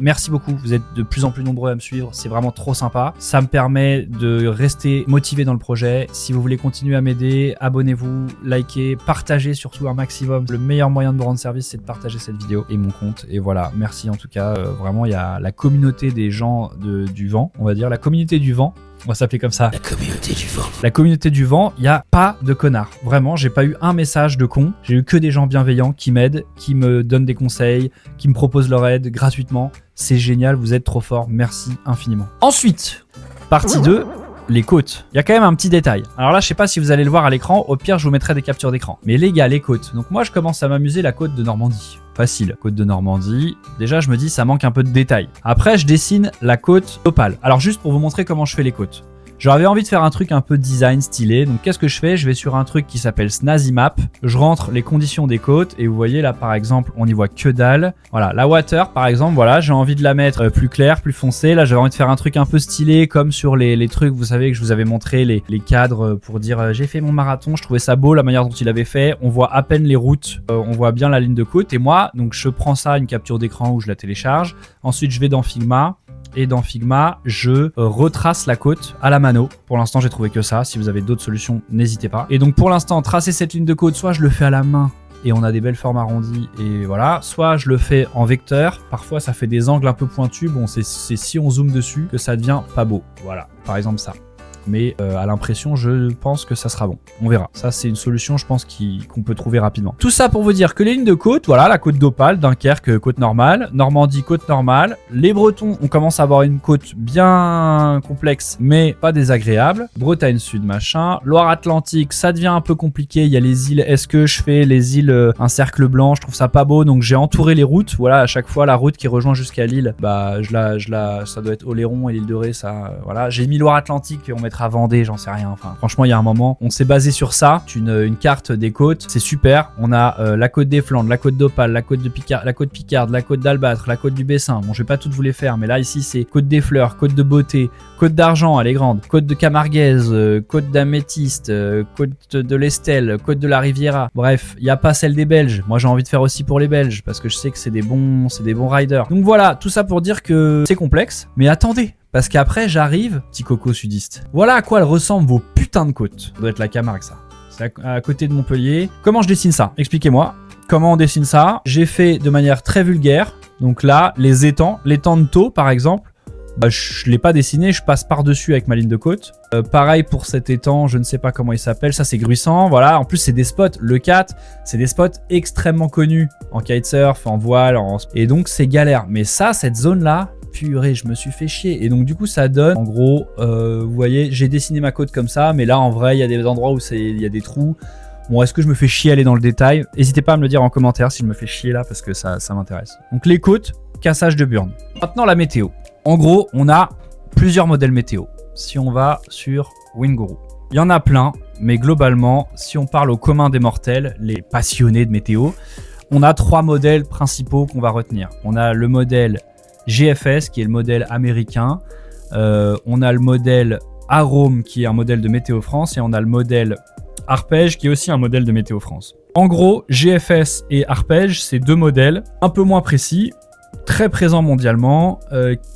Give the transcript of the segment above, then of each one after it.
Merci beaucoup, vous êtes de plus en plus nombreux à me suivre, c'est vraiment trop sympa. Ça me permet de rester motivé dans le projet. Si vous voulez continuer à m'aider, abonnez-vous, likez, partagez surtout un maximum. Le meilleur moyen de me rendre service, c'est de partager cette vidéo et mon compte. Et voilà, merci en tout cas. Vraiment, il y a la communauté des gens du vent, on va dire, la communauté du vent. On va s'appeler comme ça. La communauté du vent. La communauté du vent, il n'y a pas de connards. Vraiment, j'ai pas eu un message de con. J'ai eu que des gens bienveillants qui m'aident, qui me donnent des conseils, qui me proposent leur aide gratuitement. C'est génial, vous êtes trop forts. Merci infiniment. Ensuite, partie 2. Les côtes. Il y a quand même un petit détail. Alors là, je sais pas si vous allez le voir à l'écran. Au pire, je vous mettrai des captures d'écran. Mais les gars, les côtes. Donc moi, je commence à m'amuser la côte de Normandie. Facile. Côte de Normandie. Déjà, je me dis, ça manque un peu de détail. Après, je dessine la côte d'Opale. Alors juste pour vous montrer comment je fais les côtes. J'avais envie de faire un truc un peu design stylé. Donc qu'est-ce que je fais? Je vais sur un truc qui s'appelle Snazzy Map. Je rentre les conditions des côtes et vous voyez là par exemple on n'y voit que dalle. Voilà, la water par exemple, voilà, j'ai envie de la mettre plus claire, plus foncée. Là j'avais envie de faire un truc un peu stylé comme sur les trucs, vous savez que je vous avais montré les cadres pour dire j'ai fait mon marathon. Je trouvais ça beau la manière dont il avait fait. On voit à peine les routes, on voit bien la ligne de côte. Et moi donc je prends ça, une capture d'écran où je la télécharge. Ensuite je vais dans Figma. Et dans Figma, je retrace la côte à la mano. Pour l'instant, j'ai trouvé que ça. Si vous avez d'autres solutions, n'hésitez pas. Et donc, pour l'instant, tracer cette ligne de côte, soit je le fais à la main et on a des belles formes arrondies et voilà. Soit je le fais en vecteur. Parfois, ça fait des angles un peu pointus. Bon, c'est si on zoome dessus que ça devient pas beau. Voilà, par exemple ça. Mais à l'impression, je pense que ça sera bon. On verra. Ça, c'est une solution, je pense, qu'on peut trouver rapidement. Tout ça pour vous dire que les lignes de côte, voilà, la côte d'Opale, Dunkerque, côte normale, Normandie, côte normale. Les Bretons, on commence à avoir une côte bien complexe, mais pas désagréable. Bretagne Sud, machin. Loire-Atlantique, ça devient un peu compliqué. Il y a les îles. Est-ce que je fais les îles un cercle blanc? Je trouve ça pas beau, donc j'ai entouré les routes. Voilà, à chaque fois, la route qui rejoint jusqu'à Lille, bah, ça doit être Oléron et l'île de Ré, ça, voilà. J'ai mis Loire-Atlantique et on mettra Vendée, j'en sais rien. Enfin, franchement, il y a un moment, on s'est basé sur ça. Une carte des côtes, c'est super. On a la côte des Flandres, la côte d'Opale, la côte de Picard, la côte Picarde, la côte d'Albâtre, la côte du Bessin. Bon, je vais pas toutes vous les faire, mais là ici c'est côte des Fleurs, côte de Beauté, côte d'Argent, elle est grande, côte de Camarguaise, côte d'Améthyste, côte de l'Estelle, côte de la Riviera. Bref, il y a pas celle des Belges. Moi, j'ai envie de faire aussi pour les Belges parce que je sais que c'est des bons riders. Donc voilà, tout ça pour dire que c'est complexe, mais attendez. Parce qu'après, j'arrive, petit coco sudiste. Voilà à quoi elles ressemblent vos putains de côtes. Ça doit être la Camargue, ça. C'est à côté de Montpellier. Comment je dessine ça? Expliquez-moi. Comment on dessine ça? J'ai fait de manière très vulgaire. Donc là, les étangs de Thau, par exemple, bah, je ne l'ai pas dessiné, je passe par-dessus avec ma ligne de côte. Pareil pour cet étang, je ne sais pas comment il s'appelle. Ça, c'est Gruissant. Voilà. En plus, c'est des spots. Le 4, c'est des spots extrêmement connus en kitesurf, en voile. Et donc, c'est galère. Mais ça, cette zone-là, purée, je me suis fait chier. Et donc du coup ça donne, en gros, vous voyez, j'ai dessiné ma côte comme ça, mais là en vrai il y a des endroits où il y a des trous. Bon, est-ce que je me fais chier à aller dans le détail? N'hésitez pas à me le dire en commentaire si je me fais chier là, parce que ça m'intéresse. Donc les côtes, cassage de burn. Maintenant la météo. En gros, on a plusieurs modèles météo. Si on va sur Winguru, il y en a plein, mais globalement, si on parle au commun des mortels, les passionnés de météo, on a 3 modèles principaux qu'on va retenir. On a le modèle GFS qui est le modèle américain, on a le modèle Arome qui est un modèle de Météo France et on a le modèle Arpège qui est aussi un modèle de Météo France. En gros, GFS et Arpège, c'est 2 modèles un peu moins précis, très présents mondialement,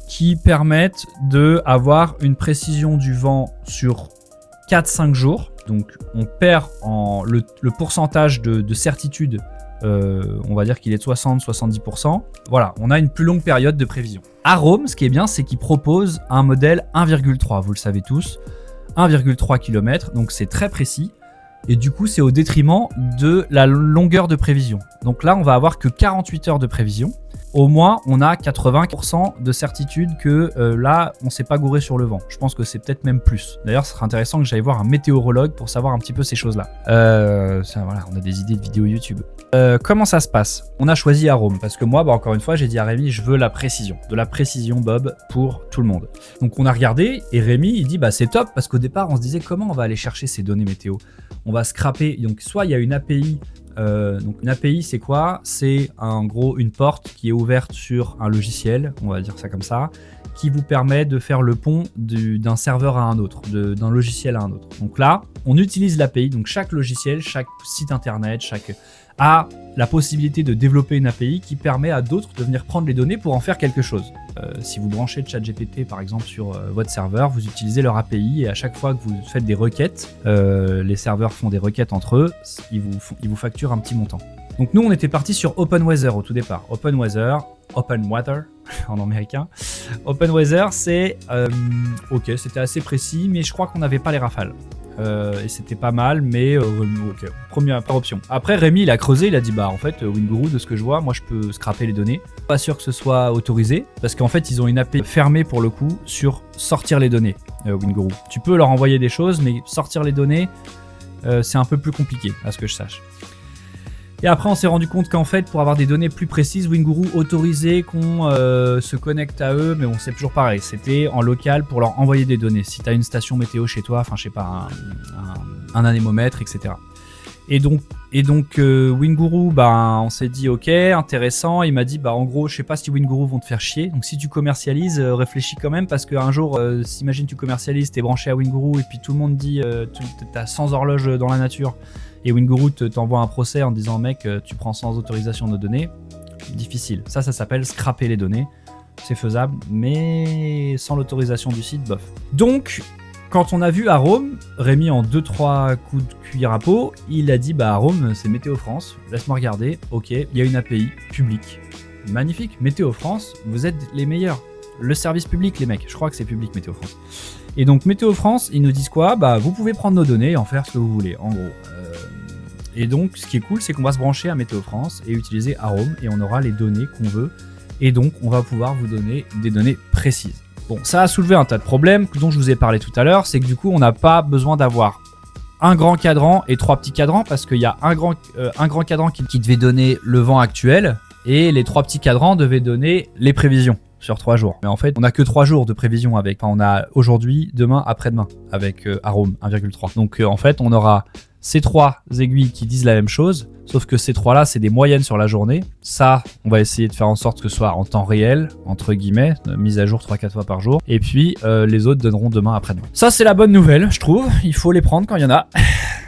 qui permettent d'avoir une précision du vent sur 4-5 jours. Donc on perd le pourcentage de certitude. On va dire qu'il est de 60-70%. Voilà, on a une plus longue période de prévision. Arome, ce qui est bien, c'est qu'il propose un modèle 1,3, vous le savez tous, 1,3 km, donc c'est très précis. Et du coup, c'est au détriment de la longueur de prévision. Donc là, on va avoir que 48 heures de prévision. Au moins, on a 80% de certitude que là, on ne s'est pas gouré sur le vent. Je pense que c'est peut-être même plus. D'ailleurs, ce serait intéressant que j'aille voir un météorologue pour savoir un petit peu ces choses-là. Voilà, on a des idées de vidéos YouTube. Comment ça se passe? On a choisi Arome parce que moi, encore une fois, j'ai dit à Rémi, je veux la précision. De la précision, Bob, pour tout le monde. Donc, on a regardé et Rémi, il dit, c'est top parce qu'au départ, on se disait comment on va aller chercher ces données météo? On va scraper. Donc, soit il y a une API. Donc une API c'est quoi? C'est en gros une porte qui est ouverte sur un logiciel, on va dire ça comme ça, qui vous permet de faire le pont d'un serveur à un autre, d'un logiciel à un autre. Donc là, on utilise l'API, donc chaque logiciel, chaque site internet, chaque a la possibilité de développer une API qui permet à d'autres de venir prendre les données pour en faire quelque chose. Si vous branchez ChatGPT par exemple sur votre serveur, vous utilisez leur API et à chaque fois que vous faites des requêtes, les serveurs font des requêtes entre eux, ils vous facturent un petit montant. Donc nous on était parti sur OpenWeather au tout départ. OpenWeather en américain. OpenWeather c'est ok, c'était assez précis, mais je crois qu'on n'avait pas les rafales. Et c'était pas mal, mais ok, première option. Après Rémi il a creusé, il a dit bah en fait WinGuru, de ce que je vois, moi je peux scraper les données. Pas sûr que ce soit autorisé, parce qu'en fait ils ont une API fermée pour le coup sur sortir les données, WinGuru. Tu peux leur envoyer des choses, mais sortir les données, c'est un peu plus compliqué, à ce que je sache. Et après, on s'est rendu compte qu'en fait, pour avoir des données plus précises, WinGuru autorisait qu'on se connecte à eux, mais bon, c'est toujours pareil. C'était en local pour leur envoyer des données. Si tu as une station météo chez toi, enfin, je sais pas, un anémomètre, etc. Et donc WinGuru, bah, on s'est dit, ok, intéressant. Il m'a dit, bah, en gros, je sais pas si WinGuru vont te faire chier. Donc, si tu commercialises, réfléchis quand même, parce qu'un jour, s'imagine tu commercialises, t'es branché à WinGuru, et puis tout le monde dit, t'as 100 horloges dans la nature. Et WinGuru t'envoie un procès en disant mec, tu prends sans autorisation nos données. Difficile. Ça s'appelle scraper les données. C'est faisable, mais sans l'autorisation du site, bof. Donc, quand on a vu Arome, Rémi en 2-3 coups de cuillère à peau, il a dit bah Arome, c'est Météo France. Laisse-moi regarder. Ok, il y a une API publique. Magnifique. Météo France, vous êtes les meilleurs. Le service public, les mecs. Je crois que c'est public, Météo France. Et donc, Météo France, ils nous disent quoi? Bah, vous pouvez prendre nos données et en faire ce que vous voulez, en gros. Et donc, ce qui est cool, c'est qu'on va se brancher à Météo France et utiliser Arome et on aura les données qu'on veut. Et donc, on va pouvoir vous donner des données précises. Bon, ça a soulevé un tas de problèmes dont je vous ai parlé tout à l'heure. C'est que du coup, on n'a pas besoin d'avoir un grand cadran et 3 petits cadrans parce qu'il y a un grand cadran qui devait donner le vent actuel et les 3 petits cadrans devaient donner les prévisions sur 3 jours. Mais en fait, on n'a que 3 jours de prévision avec. Enfin, on a aujourd'hui, demain, après-demain avec Arome 1,3. Donc, en fait, on aura ces 3 aiguilles qui disent la même chose, sauf que ces 3 là, c'est des moyennes sur la journée. Ça, on va essayer de faire en sorte que ce soit en temps réel, entre guillemets, mise à jour 3-4 fois par jour. Et puis, les autres donneront demain après-demain. Ça, c'est la bonne nouvelle, je trouve. Il faut les prendre quand il y en a.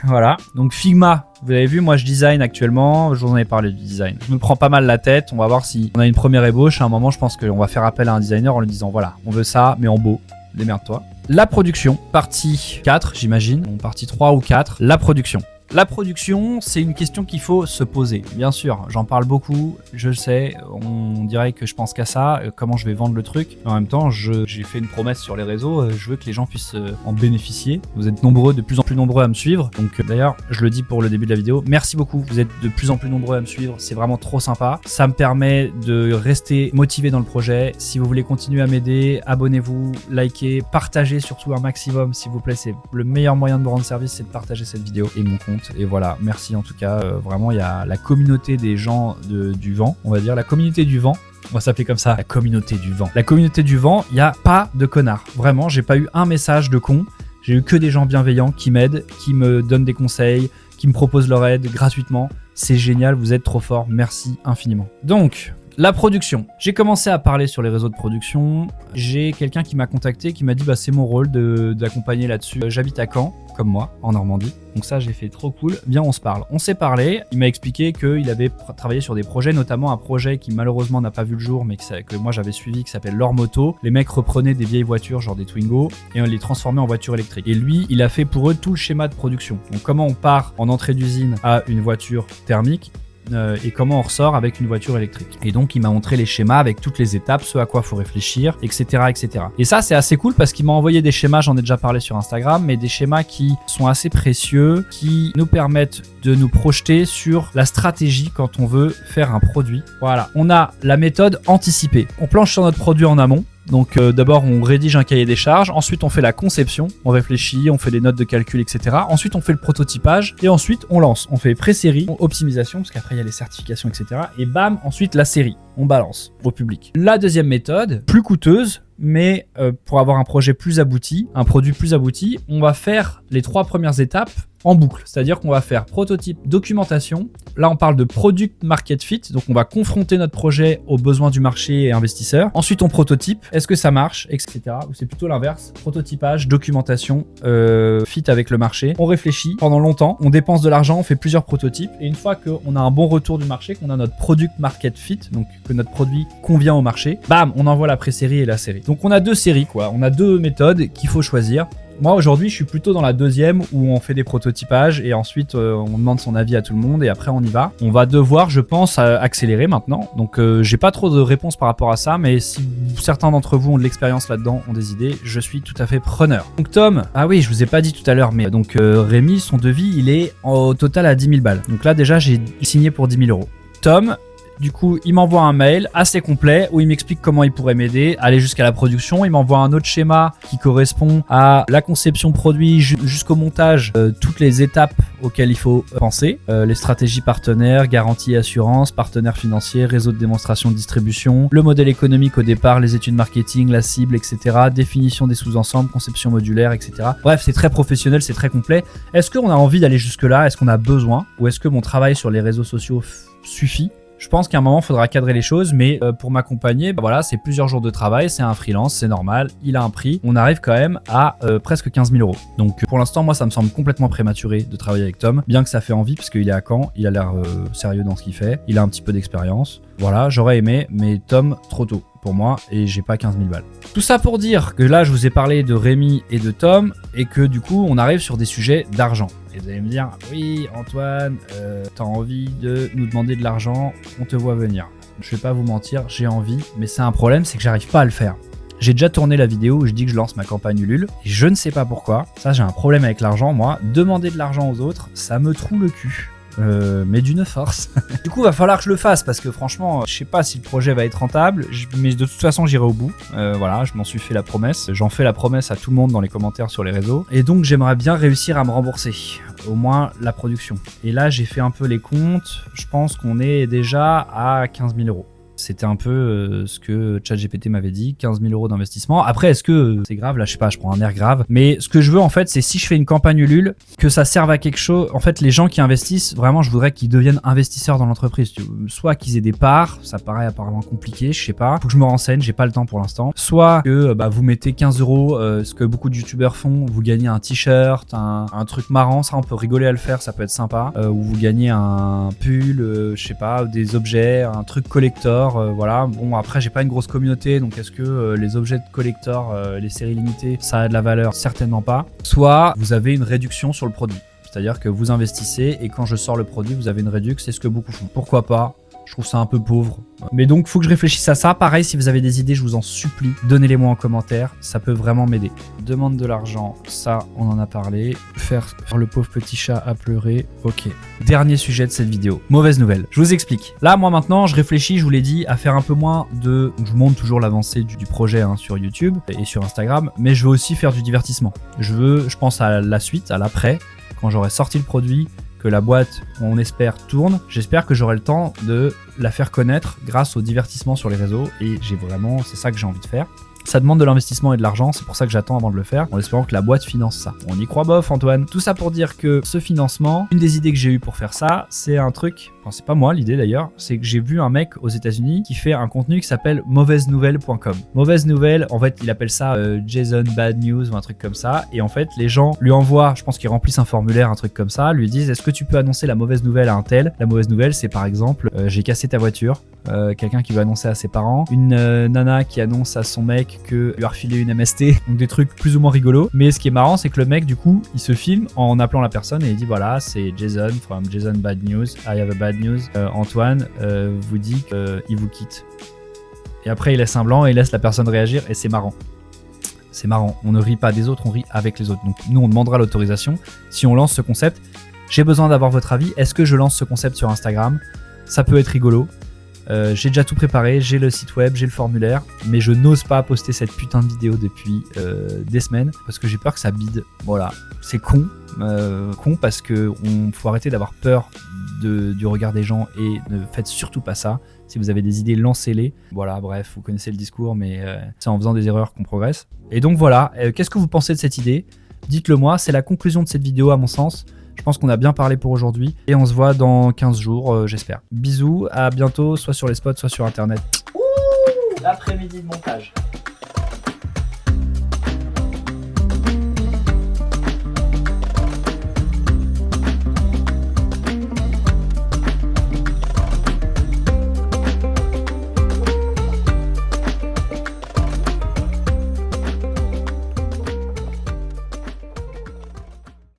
Voilà. Donc, Figma, vous avez vu, moi, je design actuellement. Je vous en ai parlé du design. Je me prends pas mal la tête. On va voir si on a une première ébauche. À un moment, je pense qu'on va faire appel à un designer en lui disant, voilà, on veut ça, mais en beau. Démerde-toi. La production, partie 4, j'imagine. Bon, partie 3 ou 4. La production. La production, c'est une question qu'il faut se poser. Bien sûr, j'en parle beaucoup, je le sais, on dirait que je pense qu'à ça, comment je vais vendre le truc. En même temps, j'ai fait une promesse sur les réseaux, je veux que les gens puissent en bénéficier. Vous êtes nombreux, de plus en plus nombreux à me suivre. Donc d'ailleurs, je le dis pour le début de la vidéo, merci beaucoup, vous êtes de plus en plus nombreux à me suivre, c'est vraiment trop sympa. Ça me permet de rester motivé dans le projet. Si vous voulez continuer à m'aider, abonnez-vous, likez, partagez surtout un maximum, s'il vous plaît. C'est le meilleur moyen de me rendre service, c'est de partager cette vidéo et mon compte. Et voilà, merci en tout cas, vraiment il y a la communauté des gens du vent, on va dire, la communauté du vent, on va s'appeler comme ça, la communauté du vent. La communauté du vent, il n'y a pas de connards, vraiment, j'ai pas eu un message de con, j'ai eu que des gens bienveillants qui m'aident, qui me donnent des conseils, qui me proposent leur aide gratuitement, c'est génial, vous êtes trop forts, merci infiniment. Donc, la production. J'ai commencé à parler sur les réseaux de production. J'ai quelqu'un qui m'a contacté, qui m'a dit bah, c'est mon rôle d'accompagner là-dessus. J'habite à Caen, comme moi, en Normandie. Donc ça, j'ai fait trop cool. Bien, on se parle. On s'est parlé. Il m'a expliqué qu'il avait travaillé sur des projets, notamment un projet qui malheureusement n'a pas vu le jour, mais que moi j'avais suivi, qui s'appelle Lormoto. Les mecs reprenaient des vieilles voitures, genre des Twingo, et on les transformait en voitures électriques. Et lui, il a fait pour eux tout le schéma de production. Donc comment on part en entrée d'usine à une voiture thermique, et comment on ressort avec une voiture électrique. Et donc il m'a montré les schémas avec toutes les étapes, ce à quoi il faut réfléchir, etc., etc. Et ça c'est assez cool parce qu'il m'a envoyé des schémas, j'en ai déjà parlé sur Instagram, mais des schémas qui sont assez précieux, qui nous permettent de nous projeter sur la stratégie quand on veut faire un produit. Voilà, on a la méthode anticipée. On planche sur notre produit en amont. Donc d'abord on rédige un cahier des charges, ensuite on fait la conception, on réfléchit, on fait des notes de calcul, etc. Ensuite on fait le prototypage et ensuite on lance. On fait pré-série, optimisation, parce qu'après il y a les certifications, etc. Et bam, ensuite la série, on balance au public. La deuxième méthode, plus coûteuse, mais pour avoir un projet plus abouti, un produit plus abouti, on va faire les 3 premières étapes en boucle. C'est-à-dire qu'on va faire prototype, documentation. Là, on parle de product market fit. Donc, on va confronter notre projet aux besoins du marché et investisseurs. Ensuite, on prototype. Est-ce que ça marche, etc. Ou c'est plutôt l'inverse. Prototypage, documentation, fit avec le marché. On réfléchit pendant longtemps. On dépense de l'argent, on fait plusieurs prototypes. Et une fois qu'on a un bon retour du marché, qu'on a notre product market fit, donc que notre produit convient au marché, bam, on envoie la pré-série et la série. Donc, on a deux séries, quoi. On a deux méthodes qu'il faut choisir. Moi aujourd'hui je suis plutôt dans la deuxième où on fait des prototypages et ensuite on demande son avis à tout le monde et après on y va. On va devoir je pense accélérer maintenant, donc j'ai pas trop de réponses par rapport à ça, mais si certains d'entre vous ont de l'expérience là-dedans, ont des idées, je suis tout à fait preneur. Donc Tom, ah oui je vous ai pas dit tout à l'heure, mais donc Rémi, son devis il est au total à 10 000 balles. Donc là déjà j'ai signé pour 10 000 €. Tom, du coup, il m'envoie un mail assez complet où il m'explique comment il pourrait m'aider, aller jusqu'à la production. Il m'envoie un autre schéma qui correspond à la conception produit jusqu'au montage, toutes les étapes auxquelles il faut penser, les stratégies partenaires, garantie assurance, partenaires financiers, réseau de démonstration de distribution, le modèle économique au départ, les études marketing, la cible, etc., définition des sous-ensembles, conception modulaire, etc. Bref, c'est très professionnel, c'est très complet. Est-ce qu'on a envie d'aller jusque-là? Est-ce qu'on a besoin? Ou est-ce que mon travail sur les réseaux sociaux suffit? Je pense qu'à un moment, il faudra cadrer les choses, mais pour m'accompagner, voilà, c'est plusieurs jours de travail, c'est un freelance, c'est normal, il a un prix. On arrive quand même à presque 15 000 €. Donc pour l'instant, moi, ça me semble complètement prématuré de travailler avec Tom, bien que ça fait envie, parce qu'il est à Caen, il a l'air sérieux dans ce qu'il fait, il a un petit peu d'expérience. Voilà, j'aurais aimé, mais Tom, trop tôt pour moi, et j'ai pas 15 000 balles. Tout ça pour dire que là, je vous ai parlé de Rémi et de Tom, et que du coup, on arrive sur des sujets d'argent. Et vous allez me dire, oui Antoine, t'as envie de nous demander de l'argent, on te voit venir. Je vais pas vous mentir, j'ai envie, mais c'est un problème, c'est que j'arrive pas à le faire. J'ai déjà tourné la vidéo où je dis que je lance ma campagne Ulule, et je ne sais pas pourquoi. Ça, j'ai un problème avec l'argent, moi. Demander de l'argent aux autres, ça me troue le cul. Mais d'une force. Du coup, va falloir que je le fasse parce que franchement, je sais pas si le projet va être rentable, mais de toute façon, j'irai au bout. Voilà, je m'en suis fait la promesse. J'en fais la promesse à tout le monde dans les commentaires sur les réseaux. Et donc, j'aimerais bien réussir à me rembourser, au moins la production. Et là, j'ai fait un peu les comptes. Je pense qu'on est déjà à 15 000 €. C'était un peu ce que ChatGPT m'avait dit, 15 000 € d'investissement. Après, est-ce que c'est grave? Là, je sais pas, je prends un air grave. Mais ce que je veux, en fait, c'est si je fais une campagne Ulule, que ça serve à quelque chose. En fait, les gens qui investissent, vraiment, je voudrais qu'ils deviennent investisseurs dans l'entreprise. Soit qu'ils aient des parts, ça paraît apparemment compliqué, je sais pas. Faut que je me renseigne, j'ai pas le temps pour l'instant. Soit que vous mettez 15 €, ce que beaucoup de youtubeurs font, vous gagnez un t-shirt, un truc marrant, ça on peut rigoler à le faire, ça peut être sympa. Ou vous gagnez un pull, je sais pas, des objets, un truc collector. Voilà, bon après j'ai pas une grosse communauté, donc est-ce que les objets de collector, les séries limitées, ça a de la valeur? Certainement pas. Soit vous avez une réduction sur le produit, c'est-à-dire que vous investissez et quand je sors le produit vous avez une réduction, c'est ce que beaucoup font. Pourquoi pas? Je trouve ça un peu pauvre. Mais donc, faut que je réfléchisse à ça. Pareil, si vous avez des idées, je vous en supplie, donnez-les-moi en commentaire. Ça peut vraiment m'aider. Demande de l'argent, ça, on en a parlé. Faire le pauvre petit chat à pleurer, ok. Dernier sujet de cette vidéo. Mauvaise nouvelle. Je vous explique. Là, moi, maintenant, je réfléchis, je vous l'ai dit, à faire un peu moins de... Je vous montre toujours l'avancée du projet sur YouTube et sur Instagram, mais je veux aussi faire du divertissement. Je pense à la suite, à l'après, quand j'aurai sorti le produit, que la boîte, on espère, tourne. J'espère que j'aurai le temps de la faire connaître grâce au divertissement sur les réseaux et c'est ça que j'ai envie de faire. Ça demande de l'investissement et de l'argent, c'est pour ça que j'attends avant de le faire, en espérant que la boîte finance ça. On y croit bof Antoine. Tout ça pour dire que ce financement, une des idées que j'ai eues pour faire ça, c'est un truc, c'est pas moi l'idée d'ailleurs, c'est que j'ai vu un mec aux États-Unis qui fait un contenu qui s'appelle mauvaisenouvelle.com. Mauvaise nouvelle, en fait il appelle ça Jason Bad News ou un truc comme ça, et en fait les gens lui envoient, je pense qu'ils remplissent un formulaire, un truc comme ça, lui disent est-ce que tu peux annoncer la mauvaise nouvelle à un tel? La mauvaise nouvelle c'est par exemple j'ai cassé ta voiture. Quelqu'un qui veut annoncer à ses parents, une nana qui annonce à son mec que lui a refilé une MST, donc des trucs plus ou moins rigolos. Mais ce qui est marrant, c'est que le mec, du coup, il se filme en appelant la personne et il dit voilà, c'est Jason from Jason Bad News, I have a bad news. Antoine vous dit qu'il vous quitte. Et après, il laisse un blanc et il laisse la personne réagir et c'est marrant. C'est marrant. On ne rit pas des autres, on rit avec les autres. Donc nous, on demandera l'autorisation si on lance ce concept. J'ai besoin d'avoir votre avis. Est-ce que je lance ce concept sur Instagram? Ça peut être rigolo. J'ai déjà tout préparé, j'ai le site web, j'ai le formulaire, mais je n'ose pas poster cette putain de vidéo depuis des semaines parce que j'ai peur que ça bide. Voilà, c'est con parce que faut arrêter d'avoir peur du regard des gens et ne faites surtout pas ça. Si vous avez des idées, lancez-les. Voilà, bref, vous connaissez le discours, mais c'est en faisant des erreurs qu'on progresse. Et donc voilà, qu'est-ce que vous pensez de cette idée? Dites-le moi, c'est la conclusion de cette vidéo à mon sens. Je pense qu'on a bien parlé pour aujourd'hui et on se voit dans 15 jours, j'espère. Bisous, à bientôt, soit sur les spots, soit sur internet. L'après-midi de montage.